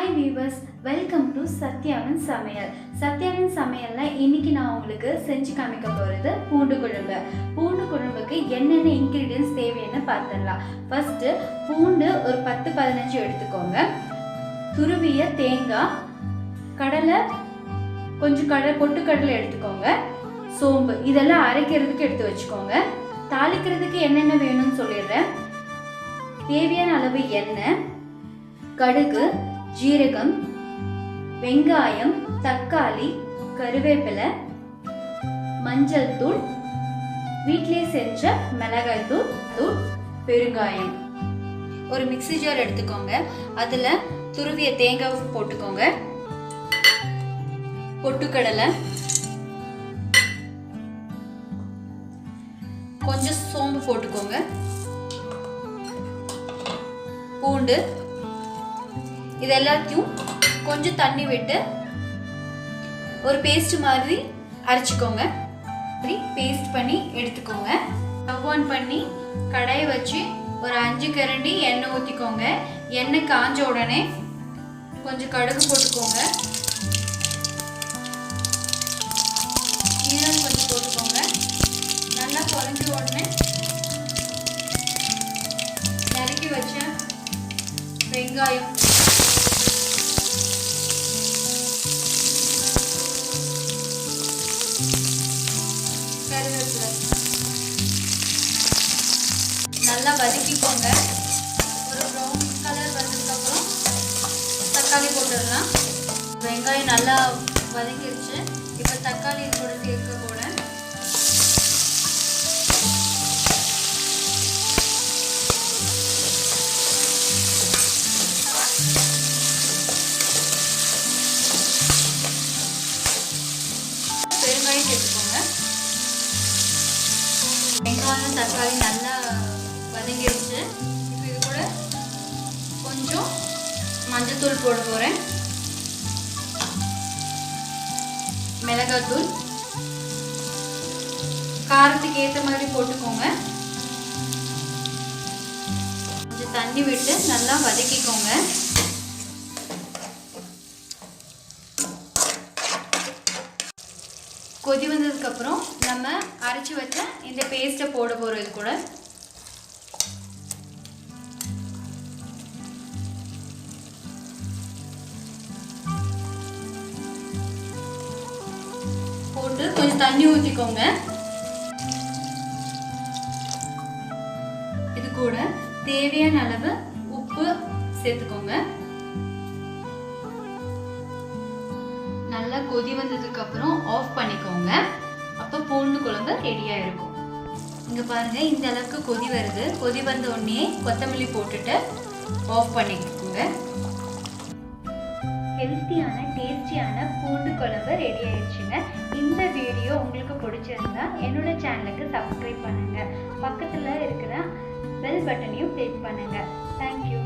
Hi viewers, welcome to Satyavan Samayal. Satyavan Samayalல இன்னைக்கு நான் உங்களுக்கு செஞ்சு காமிக்க போறது பூண்டு குழம்பு. பூண்டு குழம்புக்கு என்னென்ன ingredients தேவைன்னு பார்த்தறலாம். ஃபர்ஸ்ட் பூண்டு ஒரு 10-15 எடுத்துக்கோங்க. துருவிய தேங்காய், கடலை கொஞ்சம் பொட்டுக்கடலை எடுத்துக்கோங்க. சோம்பு இதெல்லாம் அரைக்கிறதுக்கு எடுத்து வச்சுக்கோங்க. தாளிக்கிறதுக்கு என்னென்ன வேணும்னு சொல்லிடுறேன். தேவையான அளவு எண்ணெய், கடுகு, ஜீரகம், வெங்காயம், தக்காளி, கருவேப்பிலை, மஞ்சள் தூள், வீட்டிலே செஞ்ச மிளகாய் தூள், பெருங்காயம். ஒரு மிக்ஸி ஜார் எடுத்துக்கோங்க. அதுல துருவிய தேங்காய் போட்டுக்கோங்க. பொட்டுக்கடலை, கொஞ்சம் சோம்பு போட்டுக்கோங்க. பூண்டு இது எல்லாத்தையும் கொஞ்சம் தண்ணி விட்டு ஒரு பேஸ்ட் மாதிரி அரைச்சிக்கோங்க. இப்படி பேஸ்ட் பண்ணி எடுத்துக்கோங்க. ஸ்டவ் ஆன் பண்ணி கடாயை வச்சு ஒரு 5 கரண்டி எண்ணெய் ஊற்றிக்கோங்க. எண்ணெய் காஞ்ச உடனே கொஞ்சம் கடுகு போட்டுக்கோங்க. சீரகம் கொஞ்சம் போட்டுக்கோங்க. நல்லா குறைஞ்ச உடனே நறுக்கி வச்ச வெங்காயம், கருவேப்பிலை நல்லா வதக்கிக்கோங்க. ஒரு ப்ரௌன் கலர் வந்ததுக்கப்புறம் தக்காளி போட்டுடலாம். வெங்காயம் நல்லா வதக்கிடுச்சு. இப்போ தக்காளி கூட சேர்க்க போகிறேன். பெருங்காயம் சேர்த்துக்கோங்க. வெங்காயம் தக்காளி நல்லா வதங்கிடுச்சு. இப்போ இது கூட கொஞ்சம் மஞ்சத்தூள் போட போகிறேன். மிளகாத்தூள் காரத்துக்கு ஏற்ற மாதிரி போட்டுக்கோங்க. கொஞ்சம் தண்ணி விட்டு நல்லா வதக்கிக்கோங்க. கொதி வந்ததுக்கு அப்புறம் நம்ம அரைச்சி வச்ச இந்த பேஸ்ட்டை போட போறோம். இது கூட போட்டு கொஞ்சம் தண்ணி ஊற்றிக்கோங்க. இது கூட தேவையான அளவு உப்பு சேர்த்துக்கோங்க. நல்லா கொதி வந்ததுக்கு அப்புறம் ஆஃப் பண்ணிக்கோங்க. அப்போ பூண்டு குழம்பு ரெடியா இருக்கும். இங்க பாருங்க, இந்த அளவுக்கு கொதி வருது. கொதி வந்த உடனே கொத்தமல்லி போட்டுட்டு ஆஃப் பண்ணிக்கோங்க. ஹெல்த்தியான டேஸ்டியான பூண்டு குழம்பு ரெடி ஆயிடுச்சுங்க. இந்த வீடியோ உங்களுக்கு பிடிச்சிருந்தா என்னோட சேனலுக்கு சப்ஸ்கிரைப் பண்ணுங்க. பக்கத்துல இருக்கிற பெல் பட்டனையும் கிளிக் பண்ணுங்க. தேங்க்யூ.